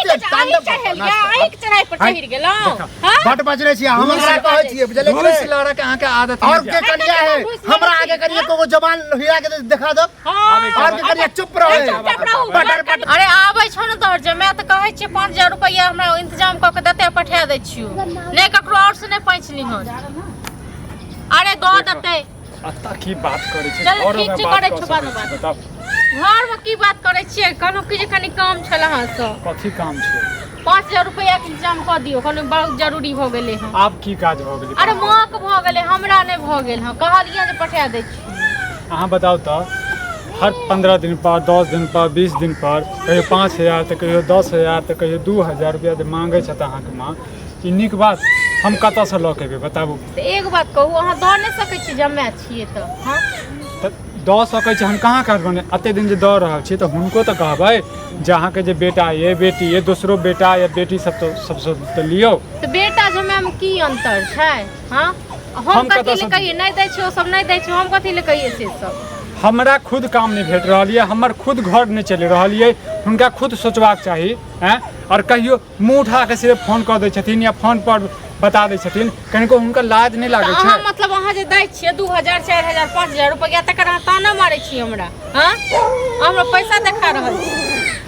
नृत्य तांडव चढ़ाई पर चढ़ गेलो बट बजरे छी हमरा कहै छी बुझले घूस लड़ा के आके आदत और के करिया है हमरा आगे करिए को जवान हिला के दिखा दो और के करिए चुप रहो अरे आबै छ न तोर जे मैं त कहै छी 5000 रुपया हमरा इंतजाम क के देते पठा दै छियो नै ककरो और से नै पैंच लिहन अरे दो देते अत्ता की बात करे छै चल और ठीक में छै बात करे कर छ बाद सकते में बताओ घर में की बात करे छियै कनो की जे कनी काम छला हां से कथी काम छै 5000 रुपया के इंतजाम क दियो कनो बहुत जरूरी भ गेले हां आप की काज भ गेलै अरे मां के भ गेले हमरा नै भ गेल हां कहलिए जे पठा दै छी अहाँ बताओ तो हर 15 दिन पर 10 दिन पर 20 दिन पर कहियो 5000 तो कहियो 10000 तो कहियो 2000 रुपया जे मांगे छत अहाँ के मां ई नीक बात हम कतऽ से लऽ के एबै बताबू तो एक बात कहू अहाँ दऽ नहि सकै छी जमे छियै तऽ हाँ दऽ सकै छी हम कहाँ करबै एते दिन जे दऽ रहल छी तऽ हुनको तऽ कहबै जे अहाँके जे बेटा ये बेटी ये दोसरो बेटा या बेटी सब तो सबसे तऽ लियौ तऽ बेटा जमे में की अंतर छै हाँ हम कथी ले कहिए नहीं दै छी ओ सब नहीं दै छी हम कथी ले कहिए से सब हमरा खुद काम नहीं भेट रहल ये हमर खुद घर नहीं चलि रहल ये हुनका खुद सोचबाक चाही हैं और कहियो मुँह उठा के सिर्फ फोन कऽ दै छथिन या फोन पर बता दै छथिन कनिको हुनका लाज नहीं लागै छै मतलब अहाँ जे दै छियै 2000 4000 5000 रुपया तकर अहाँ ताना मारै छी हमरा हाँ हमरा पैसा देखा रहल छी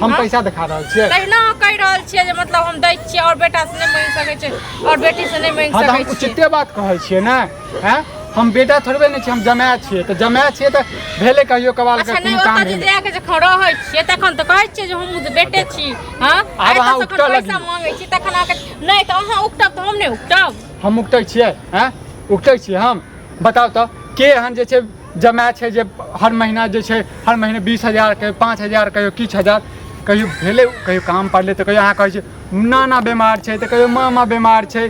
हम पैसा देखा रहल छियै तहिना कहि रहल छियै जे मतलब हम दै छियै और बेटा से नहीं मांग सकै छै और बेटी से नहीं मांग सकै हम उचिते बात कहै छियै ने हैं हम बेटा थोड़बे नहीं छियै हम जमाय छियै तऽ जमाय छियै तऽ भेले कहियो कबाल के कोनो काम नहीं जाके जे खड़ा रहै छियै तखन तऽ कहै छियै जे हम बेटे छी हां आब अहाँ उक्टा पैसा मांगै छी तखन आके नहीं तऽ अहाँ उक्टब तऽ हम नहीं उक्टब हम उक्टै छियै हैं उक्टै छियै हम बताउ तऽ के एहन जे छै जमाय छै जे हर महीना जे छै हर महीने 20000 के 5000 कहियो किछु हजार कहियो भेले कहियो काम पड़ले तऽ कहियो अहाँ कहै छै नाना बीमार छै तऽ कहियो मामा बीमार छै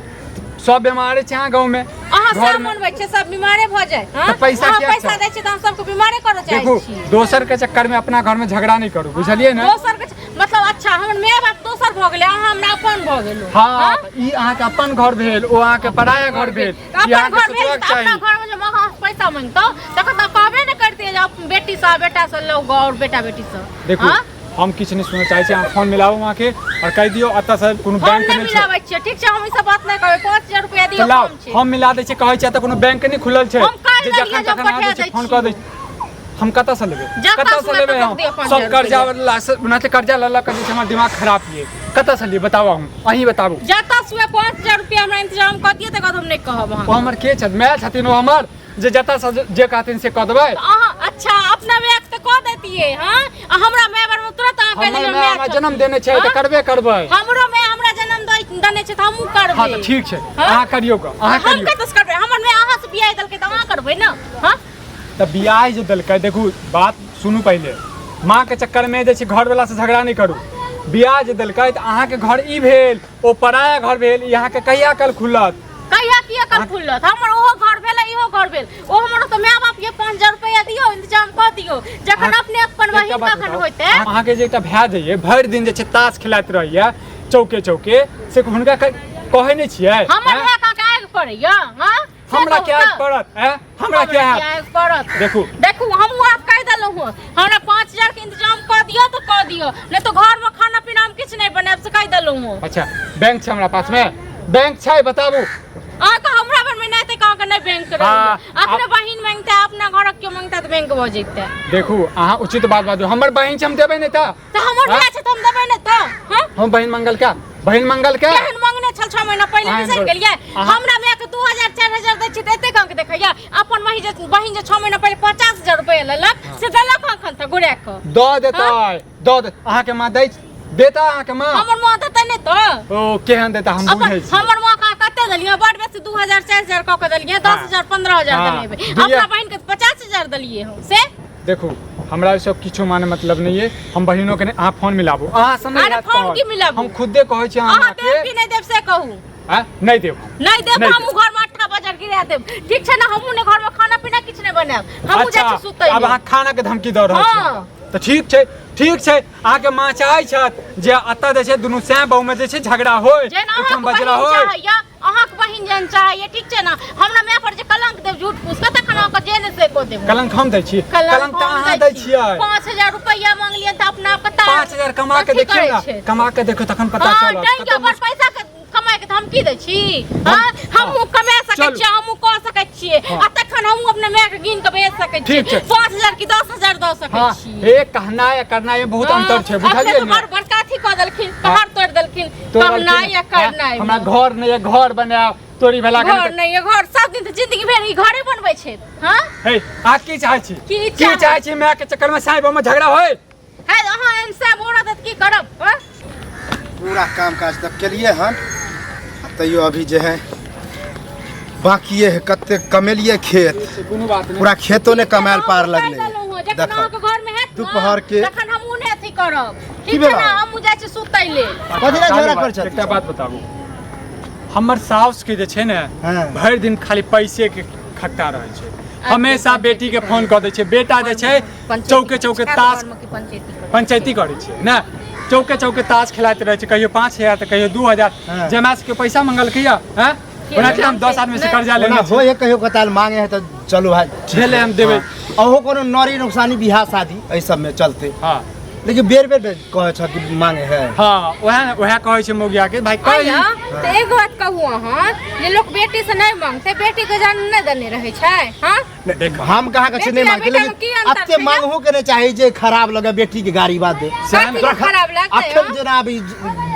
सब बीमारे छै अहाँ गाँव में अहाँ सब मनबै छै सब बीमारे भ जाय हां पैसा पैसा दै छै त हम सबको बीमारे करै चाहै छी देखो दोसर के चक्कर में अपना घर में झगड़ा नहीं करू बुझलिए ना दोसर के मतलब अच्छा हमर माय बाप दोसर भ गेलै अहाँ हमरा अपन भ गेलौ हां ई अहाँ के अपन घर भेल ओ अहाँ के पराया घर भेल ई अहाँ के सोचबाक चाही अपना घर में जे मां पैसा मांगतो तखन त कहबे न करतिए जे बेटी सा बेटा से लो और बेटा बेटी से देखो हम किछ नहीं सुनना चाहे छी अहाँ फोन मिलाओ वहां के और कह दियो अत्ता से कोनो बैंक नहीं छै मिलाबै छियै ठीक छै हम ई सब बात नहीं कहबै 5000 रुपया दियौ कम छै हम मिला दै छी कहै छै त कोनो बैंक नहीं खुलल छै जे जखन तखन अहाँ जे फोन कर दै हम कतऽ से लेबै कतऽ से लेबै हम सब कर्जा वाला बनाते कर्जा लला कर हमर दिमाग खराब ये कतऽ से लिए बताओ हम अहीं बताबू जतऽ से 5000 रुपया हमरा इंतजाम क दिए त हम नहीं कहब ओ हमर के छ मैं छथिन ओ हमर जे जतऽ से जे कहथिन से क देबै अच्छा अपना बैग त क देतिए हां हमरा माय बार में तुरंत आ कह दियौ हमरा जन्म देने छै त करबे करबै हमरो माय हमरा जन्म देने छै त हमहु करबै हां त ठीक छै अहाँ करियौ अहाँ करियौ हम कतऽ से करबै हमर माय अहाँ से बियाह देलकै त अहाँ करबै न हां त बियाह जे देलकै देखू बात सुनू पहले माँ के चक्कर में जे छै घर वाला से झगड़ा नहीं करू बियाह जे देलकै त अहाँ के घर ई भेल ओ पराया घर भेल यहाँ के कहिया कल खुलत कहिया किया कल खुलत हमर ओहो घर भेल इहो घर भेल ओ हमर त माय बाप ये 5000 रुपया दियो इंतजाम क दियो जखन अपने अपन वही तखन होइते अहाँ के जे एकटा भए जाइए भरि दिन जे छै ताश खेलाइत रहैया चौके चौके से हुनका कहै नहीं छियै हमर भए का आग पड़ैया हां हमरा क्या आग पड़त हैं हमरा क्या आग पड़त देखू देखू हम आप कह देलौ हूं हमरा 5000 के इंतजाम क दियो तो क दियो नहीं तो घर में खाना पीना हम किछ नहीं बनाब से कह देलौ हूं अच्छा बैंक छै हमरा पास में बैंक छै बताबू आ का हमरा पर में नहीं ते का नहीं बैंक रह अपने बहिन मांगता अपना घर के मांगता त बैंक भ जइते देखू अहाँ उचित बात बाजू हमर बहिन छै हम देबै नहीं त हमर बियाह छै त हम देबै नहीं त हां हम बहिन मंगल क्या बहिन मंगल के बहिन मांगने छल 6 महीना पहले बिसर गेलिए हमरा में के 2000 4000 दै छी त एते काम के देखैया अपन बहिन जे 6 महीना पहले 50000 रुपया लेलक से देलक अखन त गुड़े के द देतै द अहाँ के मां दै देता अहाँ के मां हमर मां देतै नहीं त ओ केहन देता हम बुझै छी हमर मां का कते देलिए बड़ बेसी 2000 4000 क के देलिए 10000 15000 देलिए अपना बहिन के 50000 देलिए हम से देखू हमरा सब किछो माने मतलब नहीं है हम बहिनों के अहाँ फोन मिलाबू अहाँ समझ अरे फोन की मिलाबू हम खुदे कहै छी अहाँ के की नहीं देब से कहू हां नहीं देब हम घर में 8 बजे गिरा देब ठीक छै ना हमहु ने घर में खाना पीना किछ नहीं बनाब हमहु जा छी सुतै अब अहाँ खाना के धमकी द रहल छी त ठीक छै अहाँ के मां चाहै छत जे अत्ता जे छै दुनु सै बहु में जे छै झगड़ा होय हम बजरा होय अहाँ के बहिन जन चाहिए ठीक छै ना हमरा मैं पर जे कलंक देव झूठ पूछ के तखन अहाँ के जेने से को देब कलंक हम दै छी कलंक त अहाँ दै छियै 5000 रुपया मांगलिए त अपना पता 5000 कमा के देखियो ना कमा के देखो तखन पता चलत हां के ऊपर पैसा कमाए के हम की दै छी हां हम कमा सकै छी हम क सकै छी आ तखन हम अपने माय के गिन के बेच सकै छी 5000 की 10000 द सकै छी एक कहना या करना में बहुत अंतर छै बुझलिए ना बड़ बड़का थी क देलखिन पहाड़ तोड़ देलखिन कहना या करना हमरा घर नै घर बनाओ तोरी भेला घर नै घर सब दिन त जिंदगी भर ई घरे बनबै छै हां हे आ की चाहै छी की चाहै छी माय के चक्कर में साहिब में झगड़ा होय है अहाँ इनसे बोरा त की करब पूरा काम काज तक के लिए हन तैयो अभी जो है बाकी है कते कमेलिए खेत पूरा खेतों ने कमाल पार लगले दोपहर के तखन हम उन्हें अथी करब ठीक है ना हम जाय छी सुतै ले कथि ना झगड़ा कर छ एकटा बात बताबू हमर साउस के जे छै ने भरि दिन खाली पैसे के खट्टा रहै छै हमेशा बेटी के फोन क दै छै बेटा जे छै चौके चौके ताश पंचायती करै छै ना चौके चौके ताश खेलाते रहे कहियो 5000 तो कहियो 2000 जमा के पैसा मंगलकै हैं ओनाते हम 10 आदमी से कर्जा लेने हो ये कहियो कताल मांगे है तो चलो भाई झेले हम देबे अहो कोनो नरी नुकसानी बियाह शादी ए सब में चलते हां लेकिन बेर बेर कहे छ कि मांगे है हां ओहे कहे छै मोगिया के भाई कहि त एक बात कहू अहाँ जे लोग बेटी से नहीं मांगते बेटी के जान नहीं देने रहे छै हां देख हम कहा के नहीं मांगते लेकिन अत्ते मांगहो के नहीं चाहिए जे खराब लगे बेटी के गाड़ी बात दे खराब लगते अखन जना अभी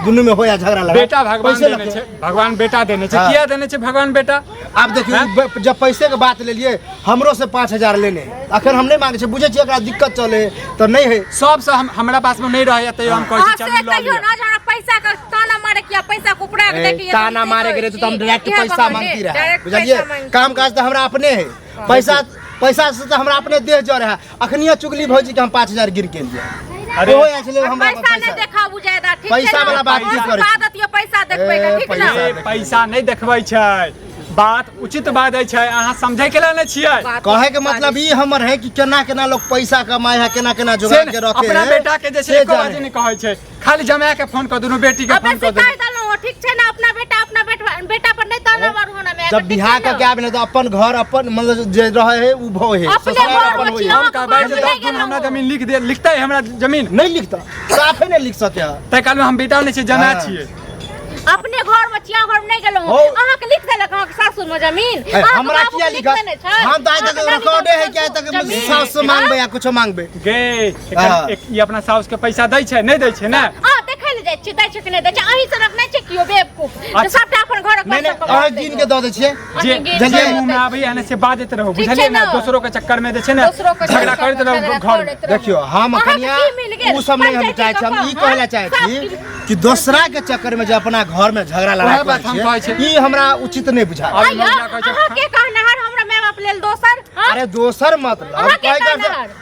दुनु में होया झगड़ा लगा बेटा भगवान देने छै भगवान बेटा देने छै किया देने छै भगवान बेटा आप देखियो जब पैसे के बात ले लिए हमरो से 5000 लेने अखन हम नहीं मांगे छै बुझे छी एकरा दिक्कत चले तो नहीं है सब से हमरा पास में नहीं रहे त हम कहै छी चल लो ना हमरा पैसा का ताना मारे किया पैसा कुपड़ा के देखिए ताना मारे के रे तो हम डायरेक्ट पैसा मांगती रहे बुझलिए काम काज तो हमरा अपने है पैसा से तो हमरा अपने देह जड़ है अखनिया चुगली भौजी के हम 5000 गिर के लिए अरे हमरा पैसा नहीं देखाबू ज्यादा ठीक है पैसा वाला बात की करे आदत ये पैसा देखबै के ठीक ना पैसा नहीं देखबै छै बात उचित बात है अहाँ समझे के नहीं छियै कहे के मतलब ई हमर है कि केना केना लोग पैसा कमाए है केना केना जुगाड़ के रखे अपना बेटा के जैसे एको बात नहीं कहै छै खाली जमा के फोन कर दुनु बेटी के फोन कर दे ठीक छै ना अपना बेटा पर नहीं ताना मारू ना मैं जब बिहार का क्या बने तो अपन घर अपन मतलब जे रहे है उ भो है ससुराल अपन होई हम का भाई 10 दिन हमरा जमीन लिख दे लिखता है हमरा जमीन नहीं लिखता साफे नहीं लिख सके तै काल में हम बेटा नहीं छै जमा छियै अपने घर में चिया घर में नहीं गेलो अहाँ के लिख देलक अहाँ के सासुर में जमीन हमरा किया लिखा हम तो आज तक रिकॉर्ड है क्या तक सास से मांगबे या कुछ मांगबे गे ई अपना सास के पैसा दै छै नहीं दै छै ना हां देखै ले जाय छी दै छै कि नहीं दै छै अहीं से रखने छै कियो बेवकूफ तो सबटा अपन घर नहीं अहाँ गिन के द दै छियै जे मुंह में आबै एने से बात देते रहो बुझलिए ना दूसरों के चक्कर में दे छै ना झगड़ा करते रहो घर देखियो हम कनिया उ सब नहीं हम चाहे छी हम ई कहला चाहे छी कि दूसरा के चक्कर में जे अपना घर में झगड़ा लड़ा छै ई हमरा उचित नहीं बुझा अहाँ के कहना है हमरा माय बाप लेल दोसर अरे दोसर मतलब कह के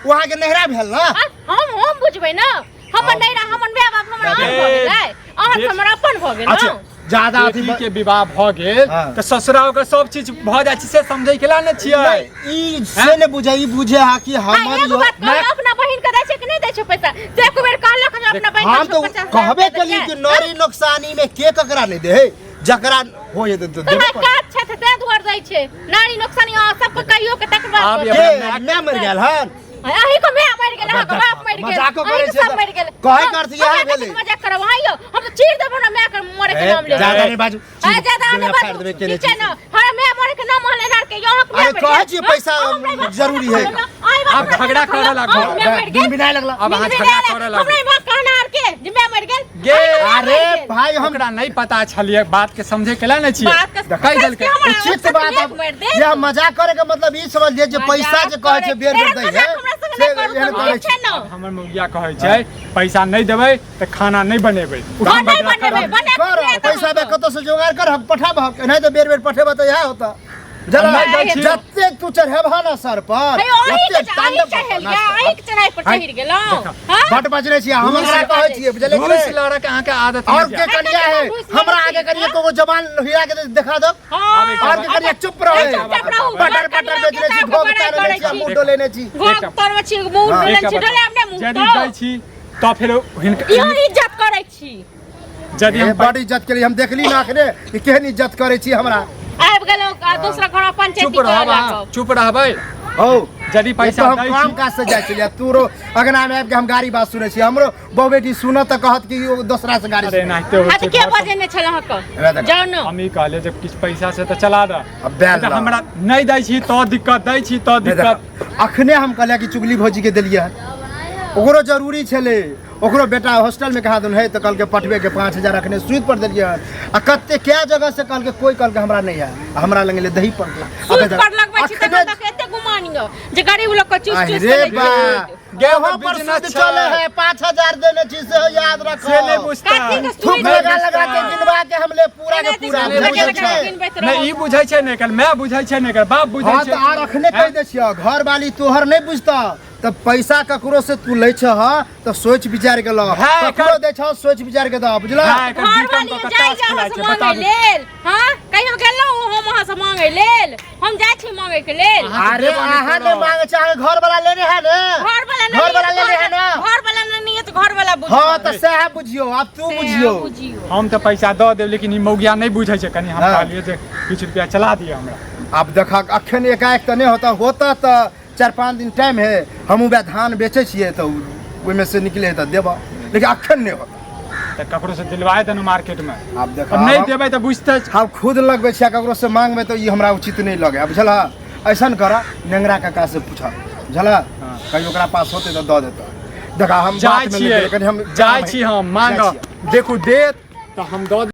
वहां के नहरा भेल ना हम बुझबै ना हमर नहरा हमर माय बाप हमरा अपन भ गेलै अहाँ हमर अपन भ गेल ना ज्यादा अथी के विवाह भ गेल त ससुराल के सब चीज भ जाय छै से समझै केला न छियै ई से ने बुझै ई बुझे हा कि हमर मैं अपना बहिन के दै छै कि नहीं दै छै पैसा से एक बेर कहलक जे अपना बहिन हम तो कहबे केली कि नरी नुकसानी में के ककरा नहीं दे जकरा हो जे तो देबे काट छै ते दुआर दै छै नारी नुकसानी सब के कहियो के तकबा मैं मर गेल हन अही को मैं मर गेल अहाँ के बाप मर गेल मजाक करे छै सब मर गेल कहे करत यह भेलै मजाक करब आइयो हम तो चीर देबो ना मैं के मरे के नाम ले ज्यादा नहीं बाजू ज्यादा नहीं बाजू ठीक है ना हां मैं मरे के नाम ले लड़ के यहां के अरे कहे छी पैसा जरूरी है अब झगड़ा करे लागो दिन बिना लगला अब अहाँ झगड़ा करे लागो हमरा बात कहना आर के जे मैं मर गेल गे अरे भाई हमरा नहीं पता छलिए बात के समझे केला नहीं छियै कहि देल के उचित बात ये मजाक करे के मतलब ई समझ ले जे पैसा जे कहे छै बेर बेर दै है हमर मुखिया कहै छै पैसा नहीं देबै त खाना नहीं बनेबै पैसा बे कतो से जोगाड़ कर हम पठाब नहीं तो बेर बेर पठेबा तो यह होता जत्ते तू चढ़ेबा ना सर पर ओते तांडव चढ़ाई पर चढ़ गेलो बट बजरे छी हमरा कहै छी बुझले घूस लड़ा के अहाँ के आदत और के कनिया है हमरा आगे करिए को जवान हिला के देखा दो और के करिए चुप रहो बटर बटर बेचले छी भोग तारे छी मुंह डोलेने छी भोग तारे छी मुंह डोलेने छी डोले हमने मुंह जदी दै छी त फिर इज्जत करै छी यदि हम बड़ी इज्जत के लिए हम देखली ना अखने कि केहन इज्जत करे छी हमरा आबि गेलो दूसरा घर पंचायती चुप रहबा चुप रहबै हो यदि पैसा हम दै काम छी काज से जाइ छलिए तूरो अगना में आबि के हम गाड़ी बात सुनै छी हमरो बहू बेटी सुनत त कहत कि दूसरा से गाड़ी अरे नाहिते होइ अच्छा छै के बजेने छल अहाँके जाउ न हम ई कहले जब किछ पैसा से त चला द अब बैल ला। हमरा नहीं दै छी तो दिक्कत दै छी तो दिक्कत अखने हम कहलिए कि चुगली भौजी के देलिए ओकरो जरूरी छले ओकरो बेटा हॉस्टल में कहा दुन है तो कल के पटवे के 5000 रखने सूद पर दिलिए आ कते क्या जगह से कल के कोई कल के हमरा नहीं है हमरा लगे दही पर के सूद पर लगबै छी त कते गुमानियो जे गरीब लोग को चूस चूस अरे बा गेहूं पर बिजनेस सूद चले है 5000 देने छी से याद रखो से नहीं बुझता थूक लगा लगा के गिनवा के हमले पूरा के पूरा नहीं ई बुझै छै नहीं कल मैं बुझै छै नहीं कल बाप बुझै हां छै तो आर रखने कह दे छियो घर वाली तोहर नहीं बुझता तब पैसा ककरो से तू ले छ ह तो सोच विचार के लो ककरो दे छ सोच विचार के दो बुझला घर वाली जाय जा से मांगे लेल हां कहियो गेलौ हम वहां से मांगे लेल हम जाय छी मांगे के लेल अरे आहा ने मांगे चाहे घर वाला लेने है ना घर वाला लेने है ना घर वाला नहीं है तो घर वाला बुझियो हां तो सह बुझियो अब तू बुझियो हम तो पैसा दो देब लेकिन ई मौगिया नहीं बुझै छै कनी हम कहलिए जे किछ रुपया चला दिए हमरा अब देखा अखन एकाएक तो नहीं होता तो 4-5 दिन टाइम है हम उ धान बेचे छिए तो ओइ में से निकले तो देबा लेकिन अखन नहीं होता त ककरो से दिलवाए देनु मार्केट में अब देखा नहीं देबै त बुझते हम खुद लगबे छिया ककरो से मांगबे तो ई हमरा उचित नहीं लगे बुझला ऐसन कर नेंगरा काका से पूछा बुझला कहीं ओकरा पास होते तो दे देता देखा हम जाय छी हम मांग देखू देत तो हम दो